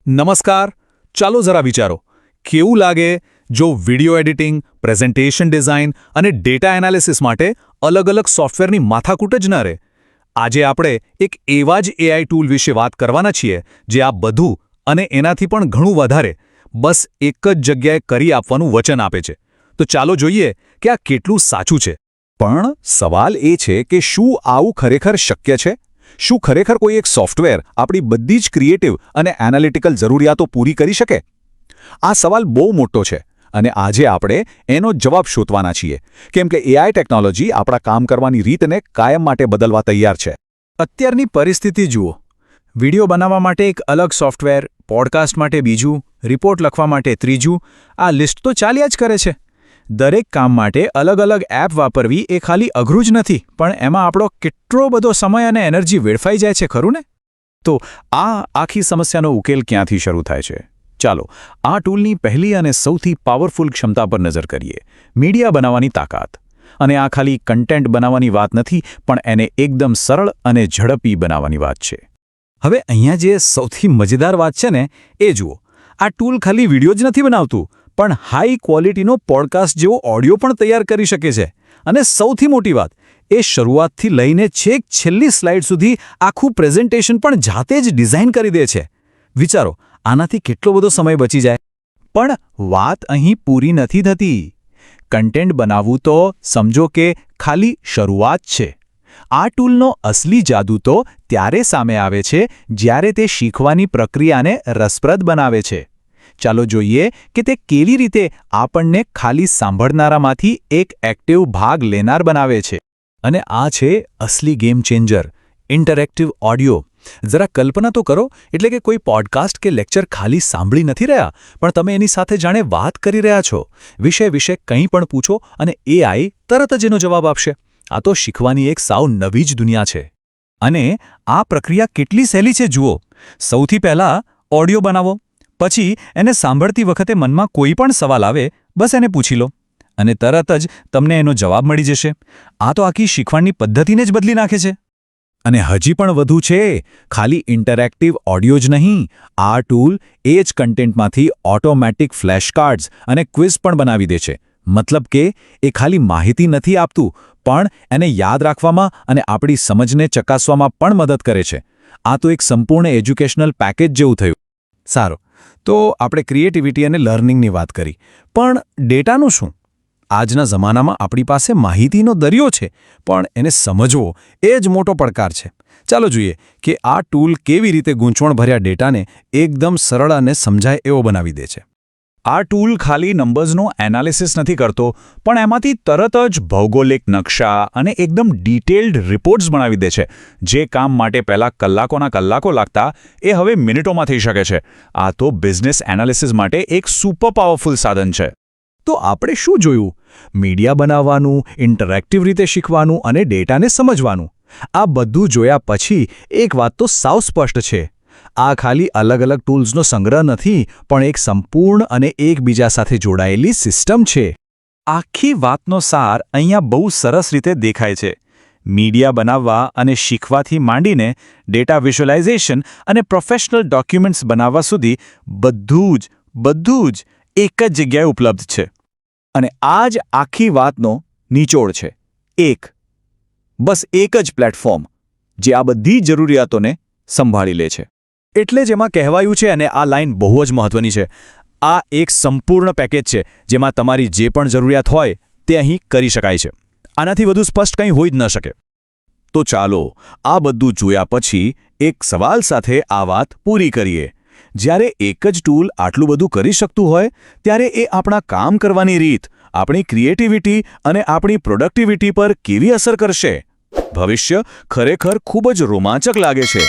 નમસ્કાર. ચાલો જરા વિચારો, કેવું લાગે જો વિડિયો એડિટિંગ, પ્રેઝન્ટેશન ડિઝાઇન અને ડેટા એનાલિસિસ માટે અલગ અલગ સોફ્ટવેરની માથાકૂટ જ ન રહે? આજે આપણે એક એવા જ એઆઈ ટૂલ વિશે વાત કરવાના છીએ જે આ બધું અને એનાથી પણ ઘણું વધારે બસ એક જ જગ્યાએ કરી આપવાનું વચન આપે છે. તો ચાલો જોઈએ કે આ કેટલું સાચું છે. પણ સવાલ એ છે કે શું આવું ખરેખર શક્ય છે? શું ખરેખર કોઈ એક સોફ્ટવેર આપણી બધી જ ક્રિએટિવ અને એનાલિટિકલ જરૂરિયાતો પૂરી કરી શકે? આ સવાલ બહુ મોટો છે અને આજે આપણે એનો જવાબ શોધવાના છીએ, કેમ કે એઆઈ ટેકનોલોજી આપણા કામ કરવાની રીતને કાયમ માટે બદલવા તૈયાર છે. અત્યારની પરિસ્થિતિ જુઓ. વિડિયો બનાવવા માટે એક અલગ સોફ્ટવેર, પોડકાસ્ટ માટે બીજું, રિપોર્ટ લખવા માટે ત્રીજું, આ લિસ્ટ તો ચાલ્યા જ કરે છે. દરેક કામ માટે અલગ અલગ એપ વાપરવી એ ખાલી અઘરું જ નથી, પણ એમાં આપણો કેટલો બધો સમય અને એનર્જી વેડફાઈ જાય છે, ખરું ને? તો આ આખી સમસ્યાનો ઉકેલ ક્યાંથી શરૂ થાય છે? ચાલો આ ટૂલની પહેલી અને સૌથી પાવરફુલ ક્ષમતા પર નજર કરીએ: મીડિયા બનાવવાની તાકાત. અને આ ખાલી કન્ટેન્ટ બનાવવાની વાત નથી, પણ એને એકદમ સરળ અને ઝડપી બનાવવાની વાત છે. હવે અહીંયા જે સૌથી મજેદાર વાત છે ને, એ જુઓ. આ ટૂલ ખાલી વિડિયો જ નથી બનાવતું, પણ હાઈ ક્વોલિટીનો પોડકાસ્ટ જેવો ઓડિયો પણ તૈયાર કરી શકે છે. અને સૌથી મોટી વાત, એ શરૂઆતથી લઈને છેક છેલ્લી સ્લાઇડ સુધી આખું પ્રેઝન્ટેશન પણ જાતે જ ડિઝાઇન કરી દે છે. વિચારો, આનાથી કેટલો બધો સમય બચી જાય. પણ વાત અહીં પૂરી નથી થતી. કન્ટેન્ટ બનાવવું તો સમજો કે ખાલી શરૂઆત છે. આ ટૂલનો અસલી જાદુ તો ત્યારે સામે આવે છે જ્યારે તે શીખવાની પ્રક્રિયાને રસપ્રદ બનાવે છે. ચાલો જોઈએ કે તે કેવી રીતે આપણને ખાલી સાંભળનારામાંથી એક એક્ટિવ ભાગ લેનાર બનાવે છે. અને આ છે અસલી ગેમ ચેન્જર: ઇન્ટરેક્ટિવ ઓડિયો. જરા કલ્પના તો કરો, એટલે કે કોઈ પોડકાસ્ટ કે લેક્ચર ખાલી સાંભળી નથી રહ્યા, પણ તમે એની સાથે જાણે વાત કરી રહ્યા છો. વિષય વિશે કંઈ પણ પૂછો અને એઆઈ તરત જ એનો જવાબ આપશે. આ તો શીખવાની એક સાવ નવી જ દુનિયા છે. અને આ પ્રક્રિયા કેટલી સહેલી છે જુઓ. સૌથી પહેલાં ઓડિયો બનાવો. પછી એને સાંભળતી વખતે મનમાં કોઈ પણ સવાલ આવે, બસ એને પૂછી લો અને તરત જ તમને એનો જવાબ મળી જશે. આ તો આખી શીખવાની પદ્ધતિને જ બદલી નાખે છે. અને હજી પણ વધુ છે. ખાલી ઇન્ટરેક્ટિવ ઓડિયો જ નહીં, આ ટૂલ એ જ કન્ટેન્ટમાંથી ઓટોમેટિક ફ્લેશ કાર્ડ્સ અને ક્વિઝ પણ બનાવી દે છે. મતલબ કે એ ખાલી માહિતી નથી આપતું, પણ એને યાદ રાખવામાં અને આપણી સમજને ચકાસવામાં પણ મદદ કરે છે. આ તો એક સંપૂર્ણ એજ્યુકેશનલ પેકેજ જેવું થયું. સારું, તો આપણે ક્રિએટિવિટી અને લર્નિંગની વાત કરી, પણ ડેટાનું શું? આજના જમાનામાં આપણી પાસે માહિતીનો દરિયો છે, પણ એને સમજવો એ જ મોટો પડકાર છે. ચાલો જોઈએ કે આ ટૂલ કેવી રીતે ગૂંચવણભર્યા ડેટાને એકદમ સરળ અને સમજાય એવો બનાવી દે છે. આ ટૂલ ખાલી નંબર્સનો એનાલિસિસ નથી કરતો, પણ એમાંથી તરત જ ભૌગોલિક નકશા અને એકદમ ડિટેલ્ડ રિપોર્ટ્સ બનાવી દે છે. જે કામ માટે પહેલાં કલાકોના કલાકો લાગતા, એ હવે મિનિટોમાં થઈ શકે છે. આ તો બિઝનેસ એનાલિસિસ માટે એક સુપર પાવરફુલ સાધન છે. તો આપણે શું જોયું? મીડિયા બનાવવાનું, ઇન્ટરેક્ટિવ રીતે શીખવાનું અને ડેટાને સમજવાનું. આ બધું જોયા પછી એક વાત તો સાવ સ્પષ્ટ છે: આ ખાલી અલગ અલગ ટૂલ્સનો સંગ્રહ નથી, પણ એક સંપૂર્ણ અને એકબીજા સાથે જોડાયેલી સિસ્ટમ છે. આખી વાતનો સાર અહીંયા બહુ સરસ રીતે દેખાય છે. મીડિયા બનાવવા અને શીખવાથી માંડીને ડેટા વિઝ્યુલાઇઝેશન અને પ્રોફેશનલ ડોક્યુમેન્ટ્સ બનાવવા સુધી બધું જ એક જ જગ્યાએ ઉપલબ્ધ છે. અને આ જ આખી વાતનો નિચોડ છે. બસ એક જ પ્લેટફોર્મ જે આ બધી જરૂરિયાતોને સંભાળી લે છે. એટલે જ એમાં કહેવાયું છે, અને આ લાઇન બહુ જ મહત્વની છે: આ એક સંપૂર્ણ પેકેજ છે જેમાં તમારી જે પણ જરૂરિયાત હોય તે અહીં કરી શકાય છે. આનાથી વધુ સ્પષ્ટ કંઈ હોઈ જ ન શકે. તો ચાલો આ બધું જોયા પછી એક સવાલ સાથે આ વાત પૂરી કરીએ. જ્યારે એક જ ટૂલ આટલું બધું કરી શકતું હોય, ત્યારે એ આપણા કામ કરવાની રીત, આપણી ક્રિએટિવિટી અને આપણી પ્રોડક્ટિવિટી પર કેવી અસર કરશે? ભવિષ્ય ખરેખર ખૂબ જ રોમાંચક લાગે છે.